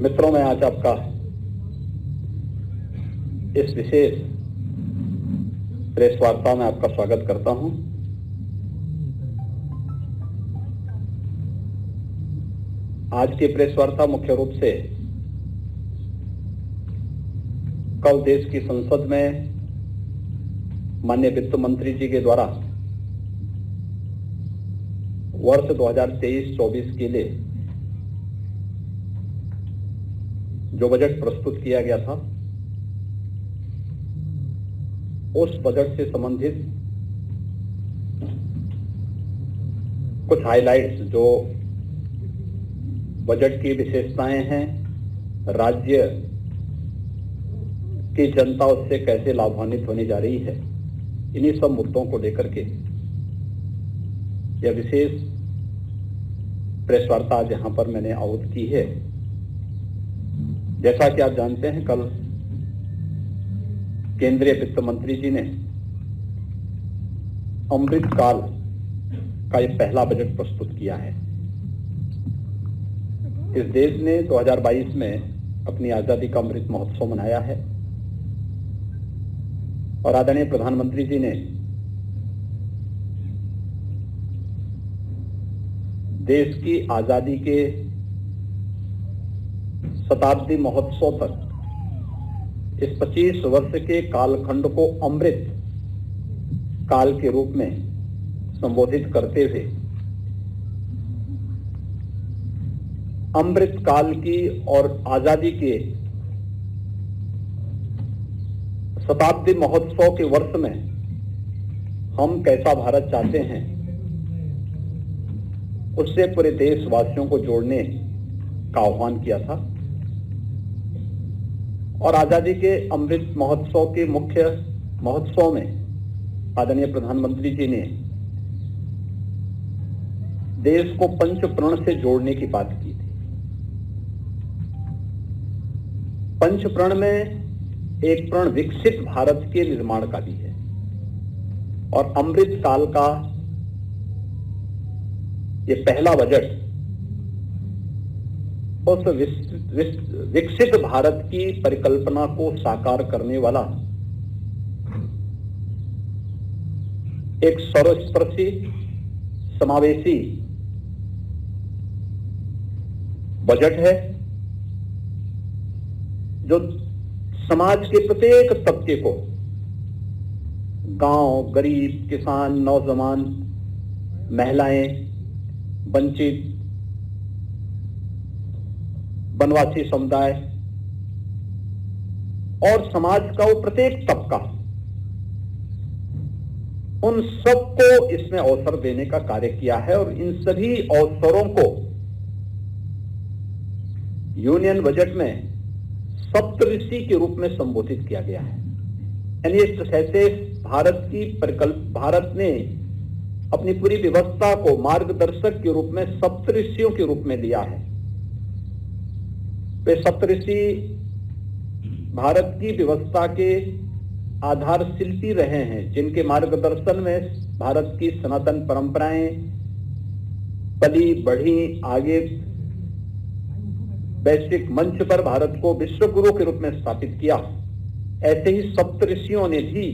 मित्रों, मैं आज आपका इस विशेष प्रेस वार्ता में आपका स्वागत करता हूं। आज की प्रेस वार्ता मुख्य रूप से कल देश की संसद में माननीय वित्त मंत्री जी के द्वारा वर्ष 2023-24 के लिए जो बजट प्रस्तुत किया गया था, उस बजट से संबंधित कुछ हाइलाइट्स, जो बजट की विशेषताएं हैं, राज्य की जनता उससे कैसे लाभान्वित होने जा रही है, इन्हीं सब मुद्दों को लेकर के यह विशेष प्रेस वार्ता आज यहां पर मैंने आहूत की है। जैसा कि आप जानते हैं, कल केंद्रीय वित्त मंत्री जी ने अमृत काल का एक पहला बजट प्रस्तुत किया है। इस देश ने 2022 में अपनी आजादी का अमृत महोत्सव मनाया है और आदरणीय प्रधानमंत्री जी ने देश की आजादी के शताब्दी महोत्सव तक इस 25 वर्ष के कालखंड को अमृत काल के रूप में संबोधित करते हुए अमृत काल की और आजादी के शताब्दी महोत्सव के वर्ष में हम कैसा भारत चाहते हैं, उससे पूरे देशवासियों को जोड़ने का आह्वान किया था। और आजादी के अमृत महोत्सव के मुख्य महोत्सव में आदरणीय प्रधानमंत्री जी ने देश को पंच प्रण से जोड़ने की बात की थी। पंच प्रण में एक प्रण विकसित भारत के निर्माण का भी है और अमृत काल का ये पहला बजट उस विकसित भारत की परिकल्पना को साकार करने वाला एक सर्वस्पर्शी, समावेशी बजट है, जो समाज के प्रत्येक तबके को, गांव, गरीब, किसान, नौजवान, महिलाएं, वंचित, वनवासी समुदाय और समाज का वो प्रत्येक तबका, उन सबको इसमें अवसर देने का कार्य किया है। और इन सभी अवसरों को यूनियन बजट में सप्तऋषि के रूप में संबोधित किया गया है। यानी इस तरह से भारत ने अपनी पूरी व्यवस्था को मार्गदर्शक के रूप में सप्तऋषियों के रूप में लिया है। वे सप्तऋषि भारत की व्यवस्था के आधार शिल्पी रहे हैं, जिनके मार्गदर्शन में भारत की सनातन परंपराएं पली बढ़ी, आगे वैश्विक मंच पर भारत को विश्व गुरु के रूप में स्थापित किया। ऐसे ही सप्तऋषियों ने भी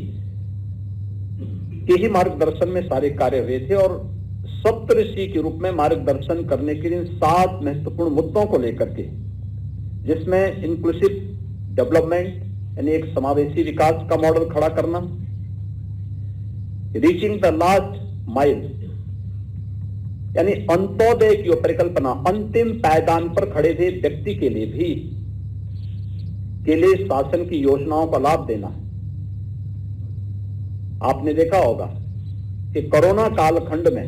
के ही मार्गदर्शन में सारे कार्य हुए थे और सप्तऋषि के रूप में मार्गदर्शन करने के लिए 7 महत्वपूर्ण मुद्दों को लेकर के, जिसमें इंक्लूसिव डेवलपमेंट यानी एक समावेशी विकास का मॉडल खड़ा करना, रीचिंग द लास्ट माइल यानी अंत्योदय की परिकल्पना, अंतिम पायदान पर खड़े हुए व्यक्ति के लिए शासन की योजनाओं का लाभ देना। आपने देखा होगा कि कोरोना कालखंड में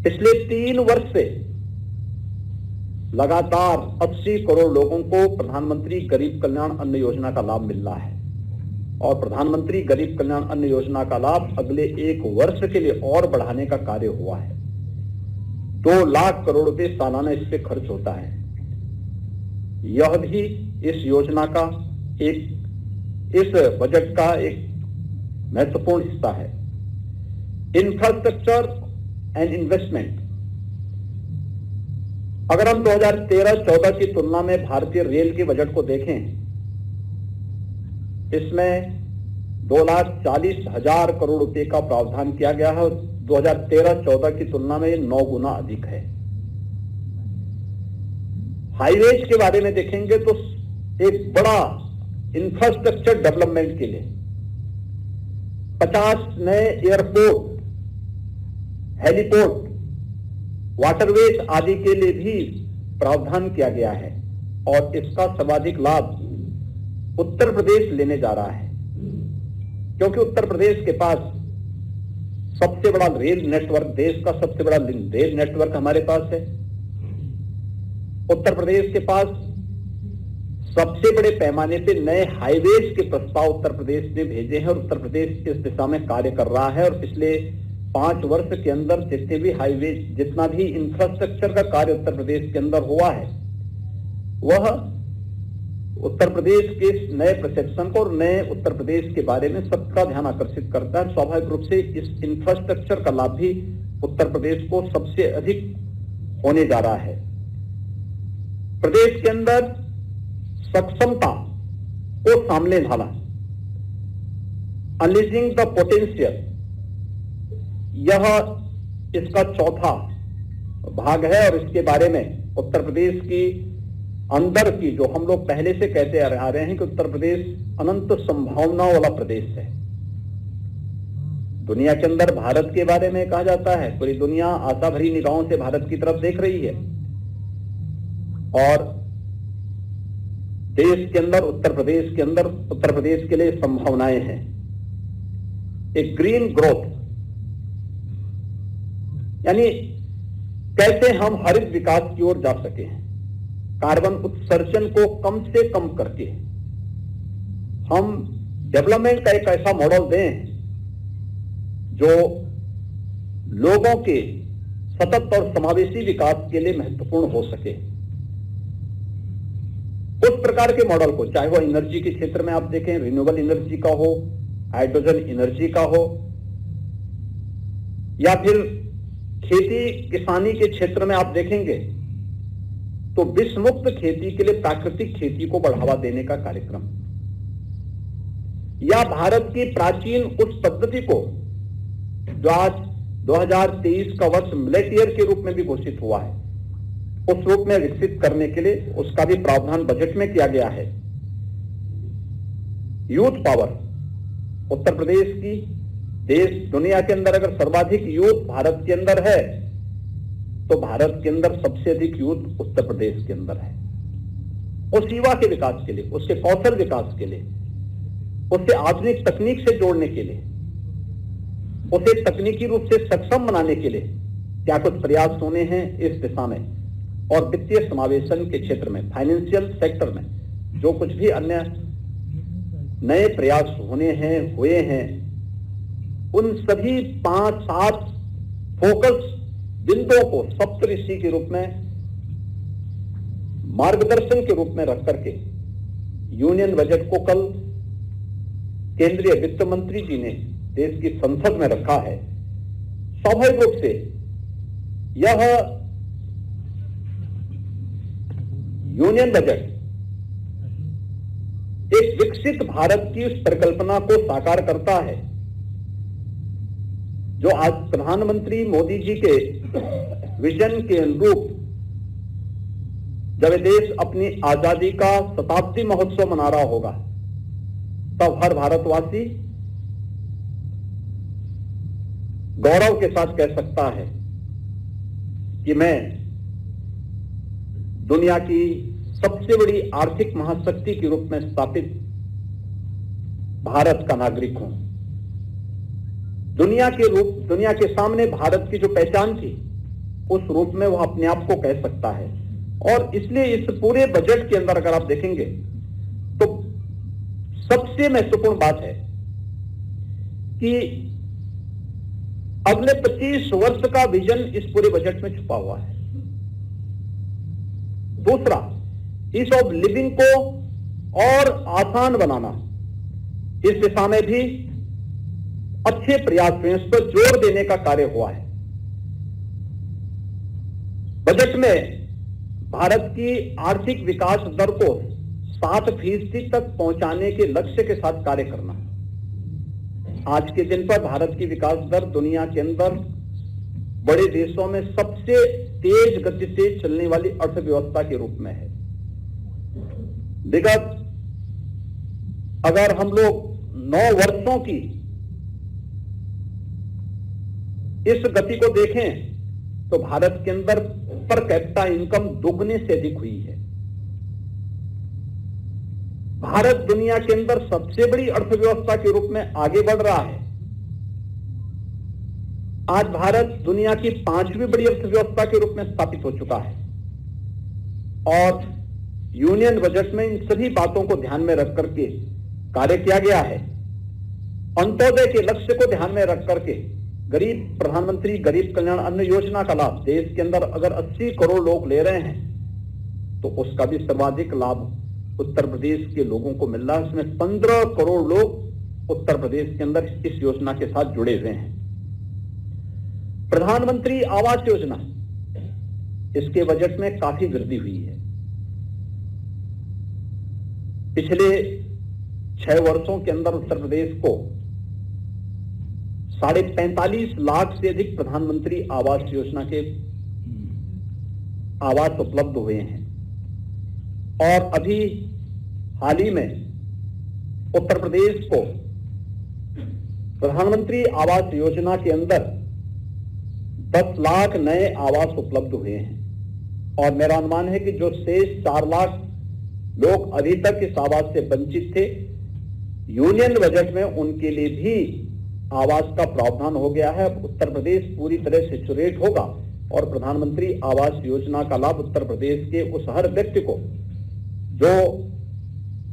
पिछले 3 वर्ष से लगातार 80 करोड़ लोगों को प्रधानमंत्री गरीब कल्याण अन्न योजना का लाभ मिल रहा है और प्रधानमंत्री गरीब कल्याण अन्न योजना का लाभ अगले 1 वर्ष के लिए और बढ़ाने का कार्य हुआ है। 2 लाख करोड़ रुपए सालाना इस पे खर्च होता है। यह भी इस योजना का इस बजट का एक महत्वपूर्ण हिस्सा है। इंफ्रास्ट्रक्चर एंड इन्वेस्टमेंट, अगर हम 2013-14 की तुलना में भारतीय रेल के बजट को देखें, इसमें 2,40,000 करोड़ रुपए का प्रावधान किया गया है और 2013-14 की तुलना में 9 गुना अधिक है। हाईवेज के बारे में देखेंगे तो एक बड़ा इंफ्रास्ट्रक्चर डेवलपमेंट के लिए 50 नए एयरपोर्ट, हेलीपोर्ट, वाटरवेज आदि के लिए भी प्रावधान किया गया है और इसका सर्वाधिक लाभ उत्तर प्रदेश लेने जा रहा है, क्योंकि उत्तर प्रदेश के पास सबसे बड़ा रेल नेटवर्क, देश का सबसे बड़ा रेल नेटवर्क हमारे पास है। उत्तर प्रदेश के पास सबसे बड़े पैमाने पे नए हाईवेज के प्रस्ताव उत्तर प्रदेश ने भेजे हैं और उत्तर प्रदेश इस दिशा में कार्य कर रहा है और पिछले 5 वर्ष के अंदर जितने भी हाईवेज, जितना भी इंफ्रास्ट्रक्चर का कार्य उत्तर प्रदेश के अंदर हुआ है, वह उत्तर प्रदेश के नए परसेप्शन को और नए उत्तर प्रदेश के बारे में सबका ध्यान आकर्षित करता है। स्वाभाविक रूप से इस इंफ्रास्ट्रक्चर का लाभ भी उत्तर प्रदेश को सबसे अधिक होने जा रहा है। प्रदेश के अंदर सक्षमता को सामने ढाला, अनलीजिंग द पोटेंशियल, यह इसका चौथा भाग है और इसके बारे में उत्तर प्रदेश की अंदर की, जो हम लोग पहले से कहते आ रहे हैं कि उत्तर प्रदेश अनंत संभावनाओं वाला प्रदेश है। दुनिया के अंदर भारत के बारे में कहा जाता है, पूरी दुनिया आशा भरी निगाहों से भारत की तरफ देख रही है और देश के अंदर, उत्तर प्रदेश के लिए संभावनाएं हैं। एक ग्रीन ग्रोथ यानी कैसे हम हरित विकास की ओर जा सके हैं, कार्बन उत्सर्जन को कम से कम करके हम डेवलपमेंट का एक ऐसा मॉडल दें जो लोगों के सतत और समावेशी विकास के लिए महत्वपूर्ण हो सके। उस प्रकार के मॉडल को, चाहे वो एनर्जी के क्षेत्र में आप देखें, रिन्यूएबल एनर्जी का हो, हाइड्रोजन एनर्जी का हो, या फिर खेती किसानी के क्षेत्र में आप देखेंगे तो विषमुक्त खेती के लिए प्राकृतिक खेती को बढ़ावा देने का कार्यक्रम, या भारत की प्राचीन उस पद्धति को जो आज 2023 का वर्ष मिलेट ईयर के रूप में भी घोषित हुआ है, उस रूप में विकसित करने के लिए उसका भी प्रावधान बजट में किया गया है। यूथ पावर उत्तर प्रदेश की, देश दुनिया के अंदर अगर सर्वाधिक यूथ भारत के अंदर है तो भारत के अंदर सबसे अधिक यूथ उत्तर प्रदेश के अंदर है। उस युवा के विकास के लिए, उसके कौशल विकास के लिए, उसे आधुनिक तकनीक से जोड़ने के लिए, उसे तकनीकी रूप से सक्षम बनाने के लिए क्या कुछ प्रयास होने हैं इस दिशा में। और वित्तीय समावेशन के क्षेत्र में, फाइनेंशियल सेक्टर में जो कुछ भी अन्य नए प्रयास हुए हैं, उन सभी 5-7 फोकस बिंदुओं को सप्तऋषि के रूप में, मार्गदर्शन के रूप में रख करके यूनियन बजट को कल केंद्रीय वित्त मंत्री जी ने देश की संसद में रखा है। स्वाभाविक रूप से यह यूनियन बजट एक विकसित भारत की उस परिकल्पना को साकार करता है जो आज प्रधानमंत्री मोदी जी के विजन के अनुरूप जब ये देश अपनी आजादी का शताब्दी महोत्सव मना रहा होगा, तब हर भारतवासी गौरव के साथ कह सकता है कि मैं दुनिया की सबसे बड़ी आर्थिक महाशक्ति के रूप में स्थापित भारत का नागरिक हूं। दुनिया के सामने भारत की जो पहचान थी, उस रूप में वह अपने आप को कह सकता है। और इसलिए इस पूरे बजट के अंदर अगर आप देखेंगे तो सबसे महत्वपूर्ण बात है कि अगले 25 वर्ष का विजन इस पूरे बजट में छुपा हुआ है। दूसरा, ईज ऑफ लिविंग को और आसान बनाना, इस दिशा में भी अच्छे प्रयास हुए, उस पर जोर देने का कार्य हुआ है। बजट में भारत की आर्थिक विकास दर को 7% तक पहुंचाने के लक्ष्य के साथ कार्य करना। आज के दिन पर भारत की विकास दर दुनिया के अंदर बड़े देशों में सबसे तेज गति से चलने वाली अर्थव्यवस्था के रूप में है। विगत अगर हम लोग 9 वर्षों की इस गति को देखें तो भारत के अंदर पर कैपिटा इनकम दोगुने से अधिक हुई है। भारत दुनिया के अंदर सबसे बड़ी अर्थव्यवस्था के रूप में आगे बढ़ रहा है। आज भारत दुनिया की 5वीं बड़ी अर्थव्यवस्था के रूप में स्थापित हो चुका है। और यूनियन बजट में इन सभी बातों को ध्यान में रख करके कार्य किया गया है। अंत्योदय के लक्ष्य को ध्यान में रख करके प्रधानमंत्री गरीब कल्याण अन्न योजना का लाभ देश के अंदर अगर 80 करोड़ लोग ले रहे हैं तो उसका भी सर्वाधिक लाभ उत्तर प्रदेश के लोगों को मिल रहा है। इसमें 15 करोड़ लोग उत्तर प्रदेश के अंदर इस योजना के साथ जुड़े हुए हैं। प्रधानमंत्री आवास योजना, इसके बजट में काफी वृद्धि हुई है। पिछले 6 वर्षों के अंदर उत्तर प्रदेश को 45.5 लाख से अधिक प्रधानमंत्री आवास योजना के आवास उपलब्ध हुए हैं। और अभी हाल ही में उत्तर प्रदेश को प्रधानमंत्री आवास योजना के अंदर 10 लाख नए आवास उपलब्ध हुए हैं। और मेरा अनुमान है कि जो शेष 4 लाख लोग अभी तक इस आवास से वंचित थे, यूनियन बजट में उनके लिए भी आवास का प्रावधान हो गया है। उत्तर प्रदेश पूरी तरह से सैचुरेट होगा और प्रधानमंत्री आवास योजना का लाभ उत्तर प्रदेश के उस हर व्यक्ति को जो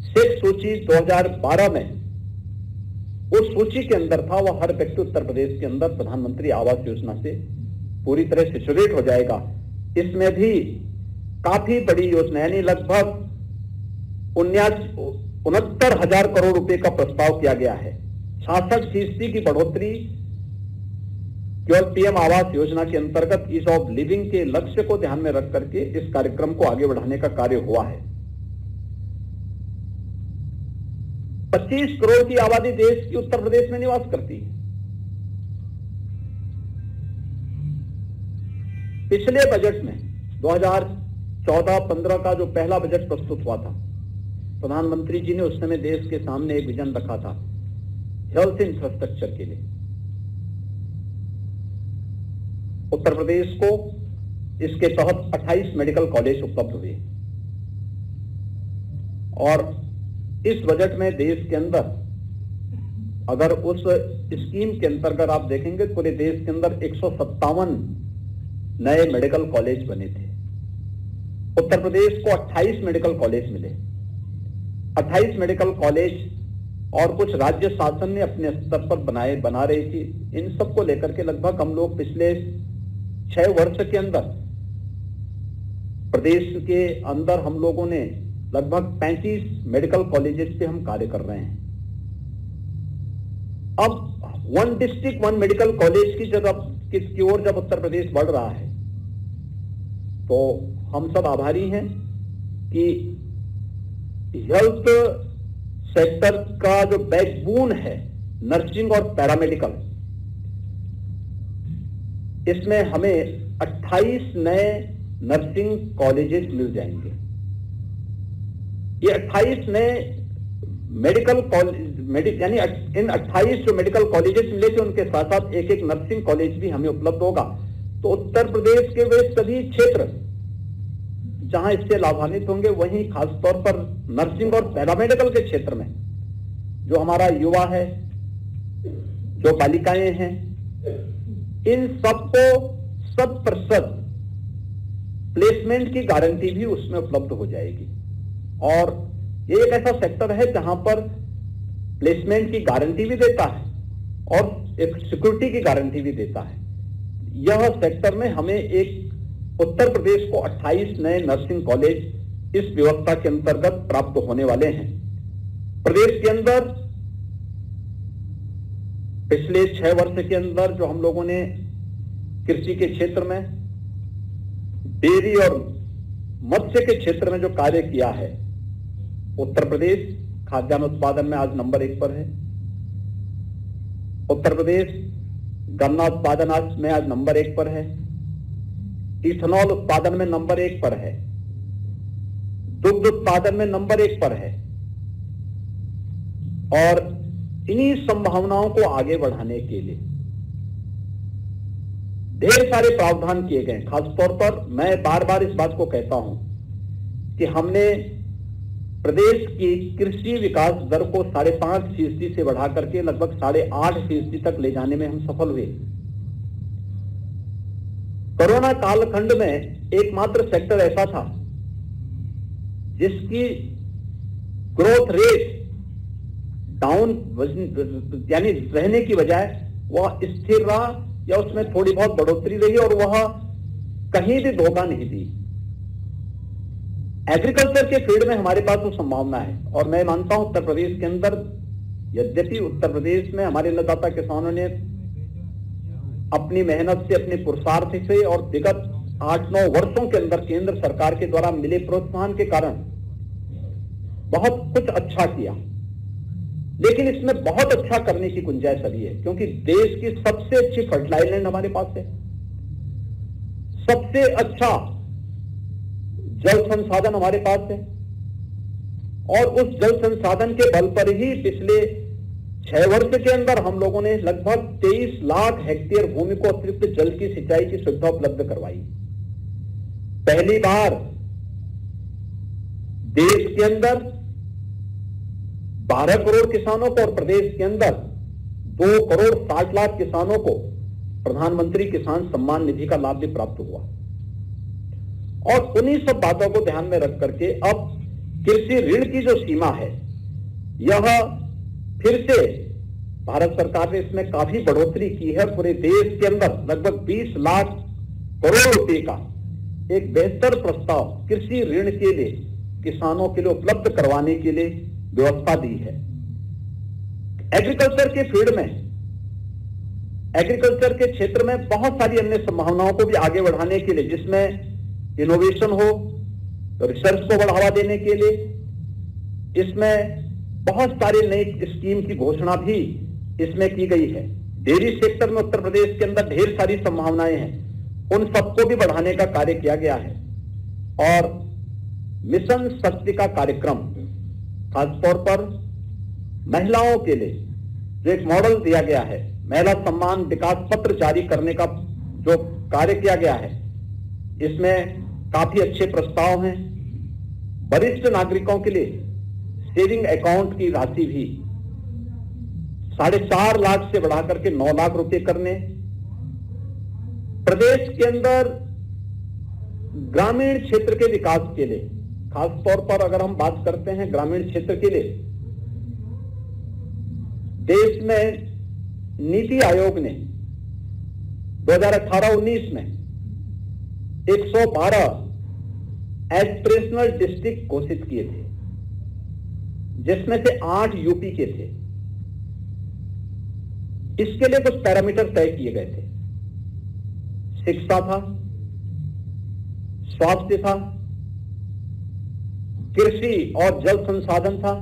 सिख सूची 2012 में उस सूची के अंदर था, वह हर व्यक्ति उत्तर प्रदेश के अंदर प्रधानमंत्री आवास योजना से पूरी तरह सैचुरेट हो जाएगा। इसमें भी काफी बड़ी योजना यानी लगभग 69,000 करोड़ रुपए का प्रस्ताव किया गया है। 66% की बढ़ोतरी केवल पीएम आवास योजना के अंतर्गत ईज ऑफ लिविंग के लक्ष्य को ध्यान में रख करके इस कार्यक्रम को आगे बढ़ाने का कार्य हुआ है। 25 करोड़ की आबादी देश की उत्तर प्रदेश में निवास करती है। पिछले बजट में 2014-15 का जो पहला बजट प्रस्तुत हुआ था, प्रधानमंत्री जी ने उस समय देश के सामने एक विजन रखा था हेल्थ इंफ्रास्ट्रक्चर के लिए। उत्तर प्रदेश को इसके तहत 28 मेडिकल कॉलेज उपलब्ध हुए। और इस बजट में देश के अंदर अगर उस स्कीम के अंतर्गत आप देखेंगे, पूरे देश के अंदर 157 नए मेडिकल कॉलेज बने थे। उत्तर प्रदेश को 28 मेडिकल कॉलेज मिले। 28 मेडिकल कॉलेज और कुछ राज्य शासन ने अपने स्तर पर बना रही थी। इन सब को लेकर के लगभग हम लोग पिछले 6 वर्ष के अंदर प्रदेश के अंदर हम लोगों ने लगभग 35 मेडिकल कॉलेजेस पे हम कार्य कर रहे हैं। अब 1 डिस्ट्रिक्ट 1 मेडिकल कॉलेज की ओर जब उत्तर प्रदेश बढ़ रहा है तो हम सब आभारी हैं कि हेल्थ सेक्टर का जो बैकबोन है नर्सिंग और पैरामेडिकल, इसमें हमें 28 नए नर्सिंग कॉलेजेस मिल जाएंगे। ये 28 नए मेडिकल कॉलेज यानी इन 28 जो मेडिकल कॉलेजेस मिले थे उनके साथ साथ एक एक नर्सिंग कॉलेज भी हमें उपलब्ध होगा। तो उत्तर प्रदेश के वे सभी क्षेत्र जहां इससे लाभान्वित होंगे, वहीं खासतौर पर नर्सिंग और पैरामेडिकल के क्षेत्र में जो हमारा युवा है, जो बालिकाएं हैं, इन सबको 100% प्लेसमेंट की गारंटी भी उसमें उपलब्ध हो जाएगी। और ये एक ऐसा सेक्टर है जहां पर प्लेसमेंट की गारंटी भी देता है और एक सिक्योरिटी की गारंटी भी देता है। यह सेक्टर में हमें एक उत्तर प्रदेश को 28 नए नर्सिंग कॉलेज इस व्यवस्था के अंतर्गत प्राप्त होने वाले हैं। प्रदेश के अंदर पिछले 6 वर्ष के अंदर जो हम लोगों ने कृषि के क्षेत्र में, डेयरी और मत्स्य के क्षेत्र में जो कार्य किया है, उत्तर प्रदेश खाद्यान्न उत्पादन में आज नंबर 1 पर है। उत्तर प्रदेश गन्ना उत्पादन में आज नंबर 1 पर है। इथेनॉल उत्पादन में नंबर 1 पर है। दुग्ध उत्पादन में नंबर 1 पर है। और इन्हीं संभावनाओं को आगे बढ़ाने के लिए ढेर सारे प्रावधान किए गए। खासतौर पर मैं बार बार इस बात को कहता हूं कि हमने प्रदेश की कृषि विकास दर को 5.5% से बढ़ा करके लगभग 8.5% तक ले जाने में हम सफल हुए। कोरोना कालखंड में एकमात्र सेक्टर ऐसा था जिसकी ग्रोथ रेट डाउन यानी रहने की बजाय वह स्थिर रहा या उसमें थोड़ी बहुत बढ़ोतरी रही और वह कहीं भी धोखा नहीं दी। एग्रीकल्चर के फील्ड में हमारे पास वो संभावना है और मैं मानता हूं उत्तर प्रदेश के अंदर, यद्यपि उत्तर प्रदेश में हमारे अन्नदाता किसानों ने अपनी मेहनत से, अपने पुरुषार्थ से और विगत 8-9 वर्षों के अंदर केंद्र सरकार के द्वारा मिले प्रोत्साहन के कारण बहुत कुछ अच्छा किया, लेकिन इसमें बहुत अच्छा करने की गुंजाइश अभी है, क्योंकि देश की सबसे अच्छी फर्टिलाइजर लैंड हमारे पास है, सबसे अच्छा जल संसाधन हमारे पास है और उस जल संसाधन के बल पर ही पिछले 6 वर्ष के अंदर हम लोगों ने लगभग 23 लाख हेक्टेयर भूमि को अतिरिक्त जल की सिंचाई की सुविधा उपलब्ध करवाई। पहली बार देश के अंदर 12 करोड़ किसानों को और प्रदेश के अंदर 2 करोड़ 60 लाख किसानों को प्रधानमंत्री किसान सम्मान निधि का लाभ भी प्राप्त हुआ। और उन्हीं सब बातों को ध्यान में रख करके अब कृषि ऋण की जो सीमा है, यह फिर से भारत सरकार ने इसमें काफी बढ़ोतरी की है। पूरे देश के अंदर लगभग 20 लाख करोड़ रुपए का एक बेहतर प्रस्ताव कृषि ऋण के लिए किसानों के लिए उपलब्ध करवाने के लिए व्यवस्था दी है। एग्रीकल्चर के फील्ड में, एग्रीकल्चर के क्षेत्र में बहुत सारी अन्य संभावनाओं को भी आगे बढ़ाने के लिए, जिसमें इनोवेशन हो, रिसर्च को बढ़ावा देने के लिए इसमें बहुत सारी नई स्कीम की घोषणा भी इसमें की गई है। डेयरी सेक्टर में उत्तर प्रदेश के अंदर ढेर सारी संभावनाएं हैं, उन सबको भी बढ़ाने का कार्य किया गया है। और मिशन शक्ति का कार्यक्रम खासतौर पर महिलाओं के लिए जो एक मॉडल दिया गया है, महिला सम्मान विकास पत्र जारी करने का जो कार्य किया गया है, इसमें काफी अच्छे प्रस्ताव हैं। वरिष्ठ नागरिकों के लिए सेविंग अकाउंट की राशि भी 4.5 लाख से बढ़ाकर के 9 लाख रुपए करने, प्रदेश के अंदर ग्रामीण क्षेत्र के विकास के लिए, खासतौर पर अगर हम बात करते हैं ग्रामीण क्षेत्र के लिए, देश में नीति आयोग ने 2018-19 में 112 एस्पिरेशनल डिस्ट्रिक्ट घोषित किए थे, जिसमें से 8 यूपी के थे। इसके लिए कुछ पैरामीटर तय किए गए थे। शिक्षा था, स्वास्थ्य था, कृषि और जल संसाधन था,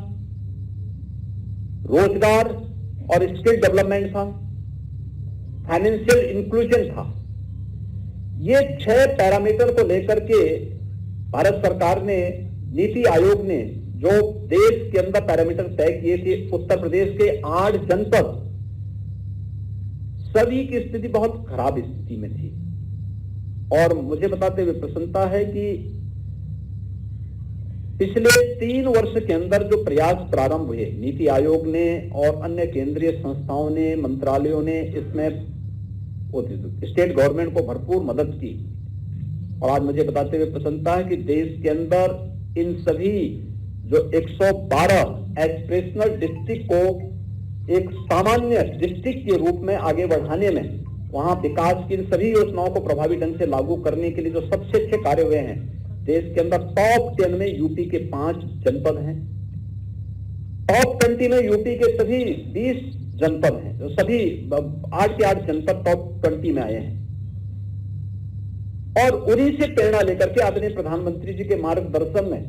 रोजगार और स्किल डेवलपमेंट था, फाइनेंशियल इंक्लूजन था। ये 6 पैरामीटर को लेकर के भारत सरकार ने, नीति आयोग ने जो देश के अंदर पैरामीटर तय किए थे, उत्तर प्रदेश के 8 जनपद, सभी की स्थिति बहुत खराब स्थिति में थी। और मुझे बताते हुए प्रसन्नता है कि पिछले 3 वर्ष के अंदर जो प्रयास प्रारंभ हुए, नीति आयोग ने और अन्य केंद्रीय संस्थाओं ने, मंत्रालयों ने इसमें स्टेट गवर्नमेंट को भरपूर मदद की। और आज मुझे बताते हुए प्रसन्नता है कि देश के अंदर इन सभी जो 112 एस्पिरेशनल डिस्ट्रिक्ट को एक सामान्य डिस्ट्रिक्ट के रूप में आगे बढ़ाने में, वहां विकास की इन सभी योजनाओं को प्रभावी ढंग से लागू करने के लिए जो सबसे अच्छे कार्य हुए हैं, देश के अंदर टॉप 10 में यूपी के 5 जनपद हैं, टॉप 20 में यूपी के सभी 20 जनपद हैं, जो सभी 8 के 8 जनपद टॉप 20 में आए हैं। और उन्हीं से प्रेरणा लेकर के आदरणीय प्रधानमंत्री जी के मार्गदर्शन में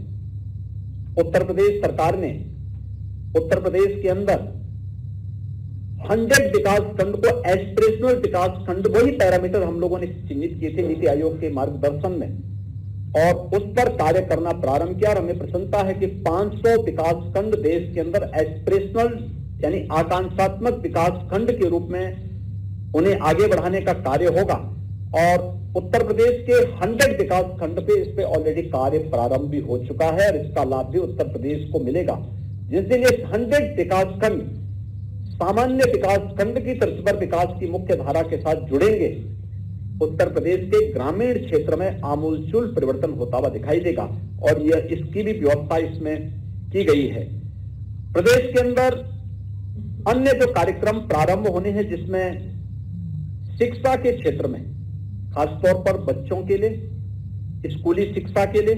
उत्तर प्रदेश सरकार ने उत्तर प्रदेश के अंदर 100 विकास खंड को एस्पिरेशनल विकास खंड, वही पैरामीटर हम लोगों ने चिन्हित किए थे नीति आयोग के मार्गदर्शन में, और उस पर कार्य करना प्रारंभ किया। और हमें प्रसन्नता है कि 500 विकास खंड देश के अंदर एस्पिरेशनल यानी आकांक्षात्मक विकास खंड के रूप में उन्हें आगे बढ़ाने का कार्य होगा। और उत्तर प्रदेश के 100 विकास खंड पे इस पे ऑलरेडी कार्य प्रारंभ भी हो चुका है और इसका लाभ भी उत्तर प्रदेश को मिलेगा। जिस दिन ये 100 विकास खंड सामान्य विकास खंड की तर्ज पर विकास की मुख्य धारा के साथ जुड़ेंगे, उत्तर प्रदेश के ग्रामीण क्षेत्र में आमूलचूल परिवर्तन होता हुआ दिखाई देगा। और यह इसकी भी व्यवस्था इसमें की गई है। प्रदेश के अंदर अन्य जो कार्यक्रम प्रारंभ होने हैं, जिसमें शिक्षा के क्षेत्र में खासतौर पर बच्चों के लिए, स्कूली शिक्षा के लिए,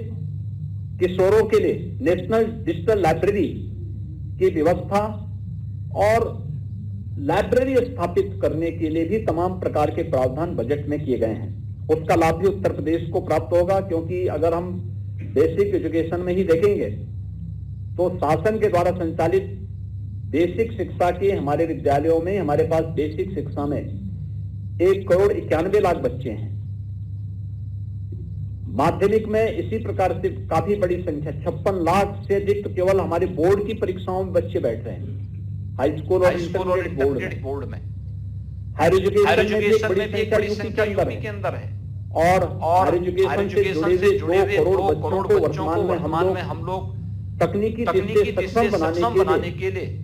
किशोरों के लिए नेशनल डिजिटल लाइब्रेरी की व्यवस्था और लाइब्रेरी स्थापित करने के लिए भी तमाम प्रकार के प्रावधान बजट में किए गए हैं। उसका लाभ भी उत्तर प्रदेश को प्राप्त होगा, क्योंकि अगर हम बेसिक एजुकेशन में ही देखेंगे तो शासन के द्वारा संचालित बेसिक शिक्षा के हमारे विद्यालयों में, हमारे पास बेसिक शिक्षा में 1,91,00,000 बच्चे हैं। माध्यमिक में इसी प्रकार से काफी बड़ी संख्या, 56 लाख से अधिक तो केवल हमारे बोर्ड की परीक्षाओं में बच्चे बैठ रहे हैं, हाई स्कूल और इंटरमीडिएट बोर्ड में। हायर एजुकेशन में भी एक बड़ी संख्या यूपी के अंदर है। और हायर एजुकेशन से जुड़े हुए 2 करोड़ बच्चों को वर्तमान में हम लोग तकनीकी दृष्टि से सक्षम बनाने के लिए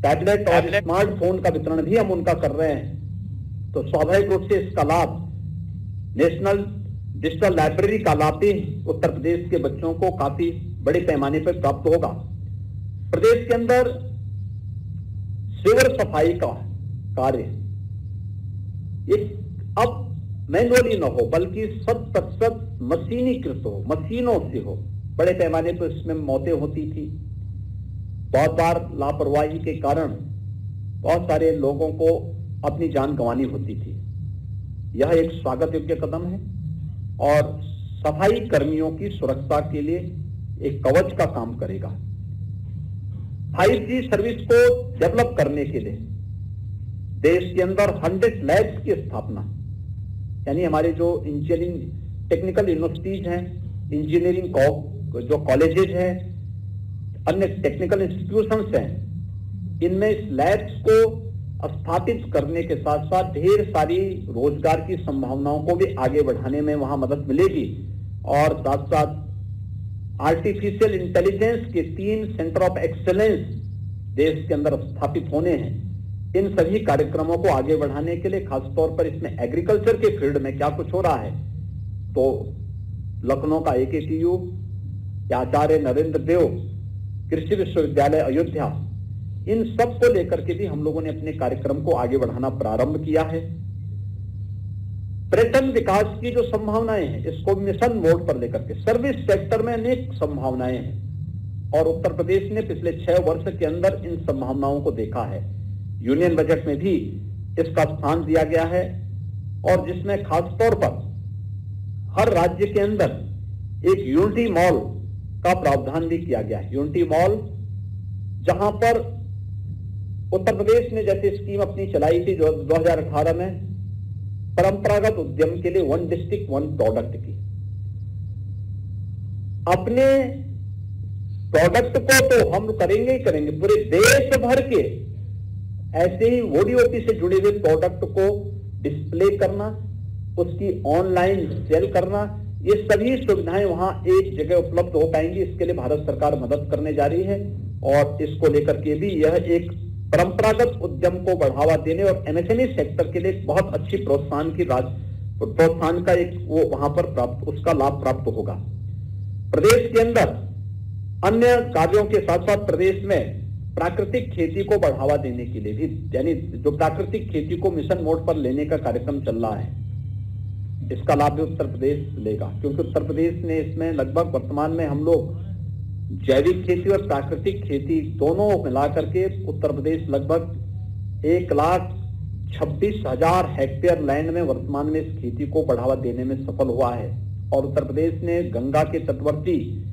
टैबलेट और स्मार्टफोन का वितरण भी हम उनका कर रहे हैं। तो स्वाभाविक रूप से इसका लाभ, नेशनल डिजिटल लाइब्रेरी का लाभ भी उत्तर प्रदेश के बच्चों को काफी बड़े पैमाने पर प्राप्त होगा। प्रदेश के अंदर सीवर सफाई का कार्य ये अब मैनुअली न हो, बल्कि 100% मशीनीकृत हो, मशीनों से हो। बड़े पैमाने पर इसमें मौतें होती थी। बहुत बार लापरवाही के कारण बहुत सारे लोगों को अपनी जान गंवानी होती थी। यह एक स्वागत योग्य कदम है और सफाई कर्मियों की सुरक्षा के लिए एक कवच का काम करेगा। 5G सर्विस को डेवलप करने के लिए देश के अंदर 100 लैब्स की स्थापना, यानी हमारे जो इंजीनियरिंग टेक्निकल यूनिवर्सिटीज हैं, इंजीनियरिंग जो कॉलेजेज हैं, अन्य टेक्निकल इंस्टीट्यूशंस हैं, इनमें इस लैब्स को स्थापित करने के साथ साथ ढेर सारी रोजगार की संभावनाओं को भी आगे बढ़ाने में वहां मदद मिलेगी। और साथ साथ आर्टिफिशियल इंटेलिजेंस के 3 सेंटर ऑफ एक्सेलेंस देश के अंदर स्थापित होने हैं। इन सभी कार्यक्रमों को आगे बढ़ाने के लिए खासतौर पर इसमें एग्रीकल्चर के फील्ड में क्या कुछ हो रहा है, तो लखनऊ का AKTU, आचार्य नरेंद्र देव कृषि विश्वविद्यालय अयोध्या, इन सब को लेकर के भी हम लोगों ने अपने कार्यक्रम को आगे बढ़ाना प्रारंभ किया है। पर्यटन विकास की जो संभावनाएं हैं, इसको मिशन मोड पर लेकर के सर्विस सेक्टर में अनेक संभावनाएं हैं और उत्तर प्रदेश ने पिछले 6 वर्ष के अंदर इन संभावनाओं को देखा है। यूनियन बजट में भी इसका स्थान दिया गया है और जिसमें खासतौर पर हर राज्य के अंदर एक यूनिटी मॉल का प्रावधान भी किया गया है। यूनिटी मॉल, जहां पर उत्तर प्रदेश ने जैसे स्कीम अपनी चलाई थी जो 2018 में परंपरागत उद्यम के लिए वन डिस्ट्रिक्ट वन प्रोडक्ट की। अपने प्रोडक्ट को तो हम करेंगे ही करेंगे, पूरे देश भर के ऐसे ही ओडीओपी से जुड़े हुए प्रोडक्ट को डिस्प्ले करना, उसकी ऑनलाइन सेल करना, ये सभी सुविधाएं वहां एक जगह उपलब्ध हो पाएंगी। इसके लिए भारत सरकार मदद करने जा रही है और इसको लेकर के भी यह एक परंपरागत उद्यम को बढ़ावा देने और एमएसएमई सेक्टर के लिए बहुत अच्छी प्रोत्साहन का एक वो वहां पर प्राप्त उसका लाभ प्राप्त होगा। प्रदेश के अंदर अन्य कार्यों के साथ साथ प्रदेश में प्राकृतिक खेती को बढ़ावा देने के लिए भी, यानी जो प्राकृतिक खेती को मिशन मोड पर लेने का कार्यक्रम चल रहा है, इसका लाभ भी उत्तर प्रदेश लेगा, क्योंकि उत्तर प्रदेश ने इसमें लगभग वर्तमान में हम लोग जैविक खेती और प्राकृतिक खेती दोनों मिलाकर के उत्तर प्रदेश लगभग 1,26,000 हेक्टेयर लैंड में वर्तमान में इस खेती को बढ़ावा देने में सफल हुआ है। और उत्तर प्रदेश ने गंगा के तटवर्ती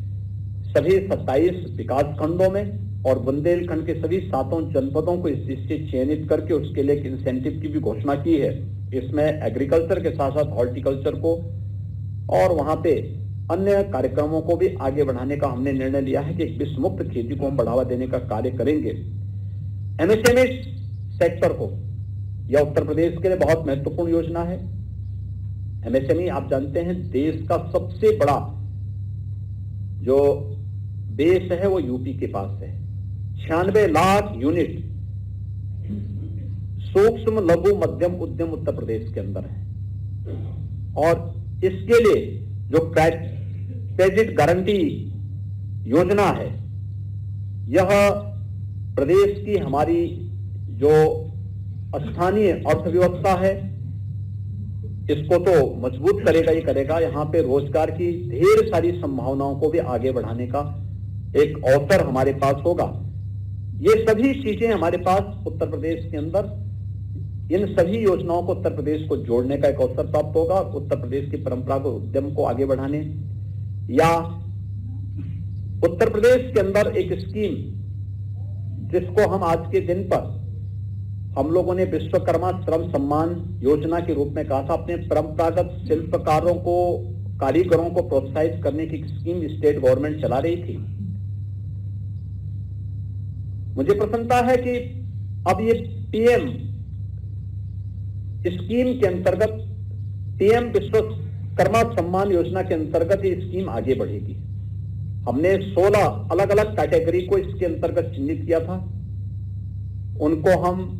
सभी 27 विकास खंडों में और बुंदेलखंड के सभी 7 जनपदों को इससे चयनित करके उसके लिए एक इंसेंटिव की भी घोषणा की है। इसमें एग्रीकल्चर के साथ साथ हॉर्टिकल्चर को और वहां पे अन्य कार्यक्रमों को भी आगे बढ़ाने का हमने निर्णय लिया है कि एक विश्व मुक्त खेती को हम बढ़ावा देने का कार्य करेंगे। एमएसएमई सेक्टर को, यह उत्तर प्रदेश के लिए बहुत महत्वपूर्ण योजना है। एमएसएमई आप जानते हैं देश का सबसे बड़ा जो बेस है वो यूपी के पास है। 96 लाख यूनिट सूक्ष्म लघु मध्यम उद्यम उत्तर प्रदेश के अंदर है और इसके लिए जो क्रेडिट गारंटी योजना है, यह प्रदेश की हमारी जो स्थानीय अर्थव्यवस्था है इसको तो मजबूत करेगा ही करेगा। यहां पे रोजगार की ढेर सारी संभावनाओं को भी आगे बढ़ाने का एक अवसर हमारे पास होगा। ये सभी चीजें हमारे पास उत्तर प्रदेश के अंदर, इन सभी योजनाओं को उत्तर प्रदेश को जोड़ने का एक अवसर प्राप्त होगा। उत्तर प्रदेश की परंपरागत उद्यम को आगे बढ़ाने या उत्तर प्रदेश के अंदर एक स्कीम जिसको हम आज के दिन पर हम लोगों ने विश्वकर्मा श्रम सम्मान योजना के रूप में कहा था, अपने परंपरागत शिल्पकारों को, कारीगरों को प्रोत्साहित करने की स्कीम स्टेट गवर्नमेंट चला रही थी। मुझे प्रसन्नता है कि अब ये पीएम स्कीम के अंतर्गत, पीएम विश्वकर्मा सम्मान योजना के अंतर्गत ये स्कीम आगे बढ़ेगी। हमने 16 अलग अलग कैटेगरी को इसके अंतर्गत चिन्हित किया था। उनको हम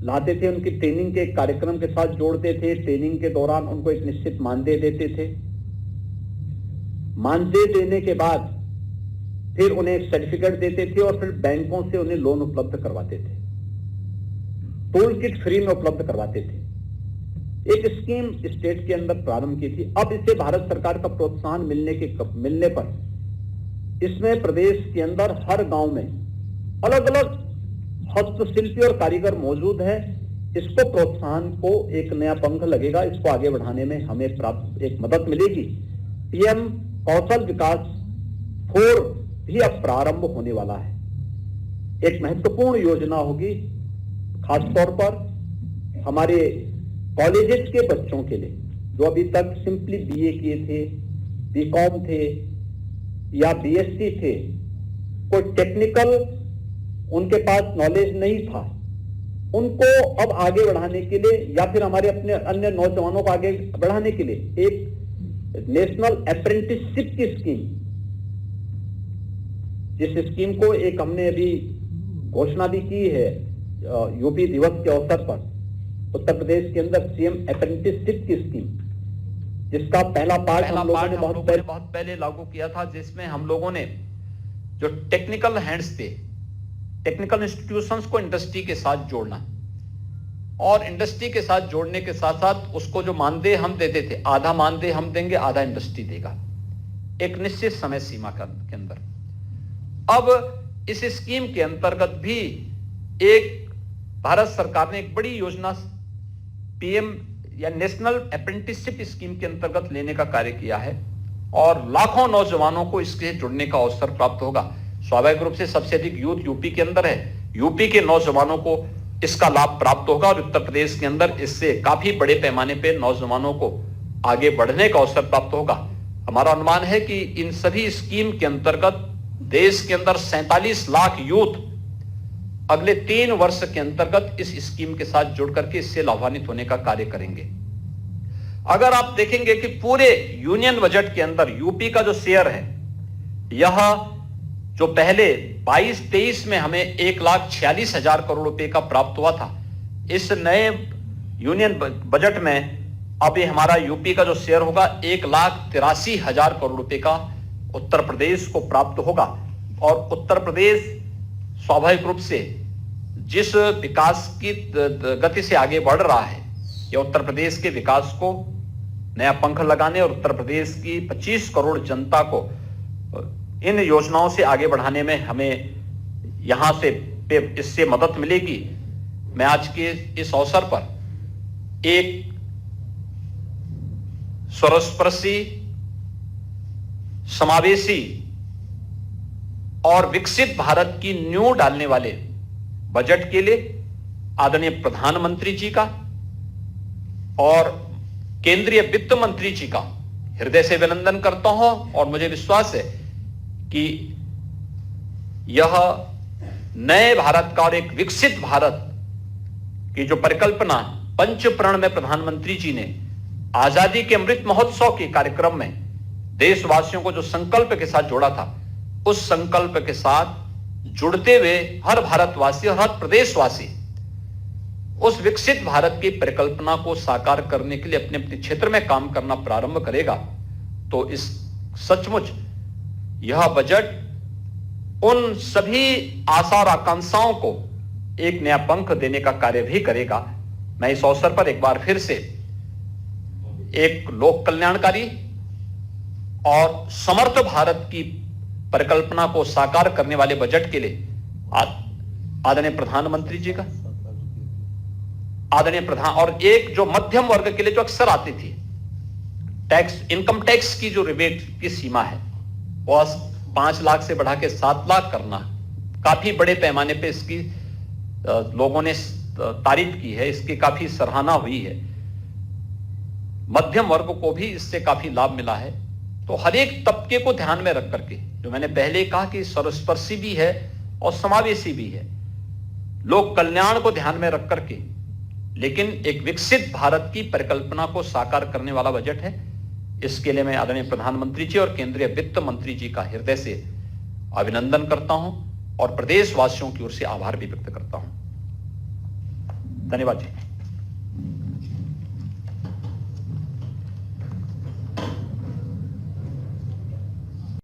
लाते थे, उनकी ट्रेनिंग के कार्यक्रम के साथ जोड़ते थे। ट्रेनिंग के दौरान उनको एक निश्चित मानदेय देते थे। मानदेय देने के बाद फिर उन्हें एक सर्टिफिकेट देते थे और फिर बैंकों से उन्हें लोन उपलब्ध करवाते थे, टूल किट फ्री में उपलब्ध करवाते थे। एक स्कीम स्टेट के अंदर प्रारंभ की थी। अब इसे भारत सरकार का प्रोत्साहन मिलने पर इसमें प्रदेश के अंदर हर गांव में अलग अलग हस्तशिल्पी और कारीगर मौजूद है। इसको प्रोत्साहन को एक नया पंख लगेगा। इसको आगे बढ़ाने में हमें प्राप्त एक मदद मिलेगी। पीएम कौशल विकास 4 भी अब प्रारंभ होने वाला है। एक महत्वपूर्ण योजना होगी, खासतौर पर हमारे कॉलेजेस के बच्चों के लिए जो अभी तक सिंपली बीए किए थे, बीकॉम थे या बीएससी थे, कोई टेक्निकल उनके पास नॉलेज नहीं था, उनको अब आगे बढ़ाने के लिए या फिर हमारे अपने अन्य नौजवानों को आगे बढ़ाने के लिए एक नेशनल अप्रेंटिसशिप की स्कीम, जिस स्कीम को एक हमने अभी घोषणा भी की है यूपी दिवस के अवसर पर, उत्तर प्रदेश के अंदर सीएम अप्रेंटिसशिप की स्कीम, जिसका पहला पार्ट हम लोगों ने बहुत पहले लागू किया था, जिसमें हम लोगों ने जो टेक्निकल हैंड्स पे टेक्निकल इंस्टीट्यूशंस को इंडस्ट्री के साथ जोड़ना और इंडस्ट्री के साथ जोड़ने के साथ साथ उसको जो मानदेय हम देते थे, आधा मानदेय हम देंगे, आधा इंडस्ट्री देगा, एक निश्चित समय सीमा के अंदर। अब इस स्कीम के अंतर्गत भी एक भारत सरकार ने एक बड़ी योजना पीएम या नेशनल अप्रेंटिसशिप स्कीम के अंतर्गत लेने का कार्य किया है और लाखों नौजवानों को इसके जुड़ने का अवसर प्राप्त होगा। स्वाभाविक रूप से सबसे अधिक यूथ यूपी के अंदर है। यूपी के नौजवानों को इसका लाभ प्राप्त होगा और उत्तर प्रदेश के अंदर इससे काफी बड़े पैमाने पर नौजवानों को आगे बढ़ने का अवसर प्राप्त होगा। हमारा अनुमान है कि इन सभी स्कीम के अंतर्गत देश के अंदर 47 लाख यूथ अगले 3 वर्ष के अंतर्गत इस स्कीम के साथ जुड़ करके इससे लाभान्वित होने का कार्य करेंगे। अगर आप देखेंगे कि पूरे यूनियन बजट के अंदर यूपी का जो शेयर है, यह जो पहले 22-23 में हमें 1,46,000 करोड़ रुपए का प्राप्त हुआ था, इस नए यूनियन बजट में अब ये हमारा यूपी का जो शेयर होगा 1,83,000 करोड़ रुपए का उत्तर प्रदेश को प्राप्त होगा। और उत्तर प्रदेश स्वाभाविक रूप से जिस विकास की गति से आगे बढ़ रहा है, यह उत्तर प्रदेश के विकास को नया पंख लगाने और उत्तर प्रदेश की 25 करोड़ जनता को इन योजनाओं से आगे बढ़ाने में हमें यहां से इससे मदद मिलेगी। मैं आज के इस अवसर पर एक सर्वस्पर्शी, समावेशी और विकसित भारत की नींव डालने वाले बजट के लिए आदरणीय प्रधानमंत्री जी का और केंद्रीय वित्त मंत्री जी का हृदय से अभिनंदन करता हूं। और मुझे विश्वास है कि यह नए भारत का और एक विकसित भारत की जो परिकल्पना पंचप्रण में प्रधानमंत्री जी ने आजादी के अमृत महोत्सव के कार्यक्रम में देशवासियों को जो संकल्प के साथ जोड़ा था, उस संकल्प के साथ जुड़ते हुए हर भारतवासी और हर प्रदेशवासी उस विकसित भारत की परिकल्पना को साकार करने के लिए अपने अपने क्षेत्र में काम करना प्रारंभ करेगा, तो इस सचमुच यह बजट उन सभी आशा और आकांक्षाओं को एक नया पंख देने का कार्य भी करेगा। मैं इस अवसर पर एक बार फिर से एक लोक कल्याणकारी और समर्थ भारत की परिकल्पना को साकार करने वाले बजट के लिए आदरणीय प्रधानमंत्री जी का और एक जो मध्यम वर्ग के लिए जो अक्सर आती थी टैक्स, इनकम टैक्स की जो रिबेट की सीमा है वह 5 लाख से बढ़ा के 7 लाख करना, काफी बड़े पैमाने पे इसकी लोगों ने तारीफ की है, इसकी काफी सराहना हुई है। मध्यम वर्ग को भी इससे काफी लाभ मिला है। तो हर एक तबके को ध्यान में रख करके, जो मैंने पहले कहा कि सर्वस्पर्शी भी है और समावेशी भी है, लोक कल्याण को ध्यान में रख करके लेकिन एक विकसित भारत की परिकल्पना को साकार करने वाला बजट है। इसके लिए मैं आदरणीय प्रधानमंत्री जी और केंद्रीय वित्त मंत्री जी का हृदय से अभिनंदन करता हूं और प्रदेशवासियों की ओर से आभार भी व्यक्त करता हूं। धन्यवाद जी।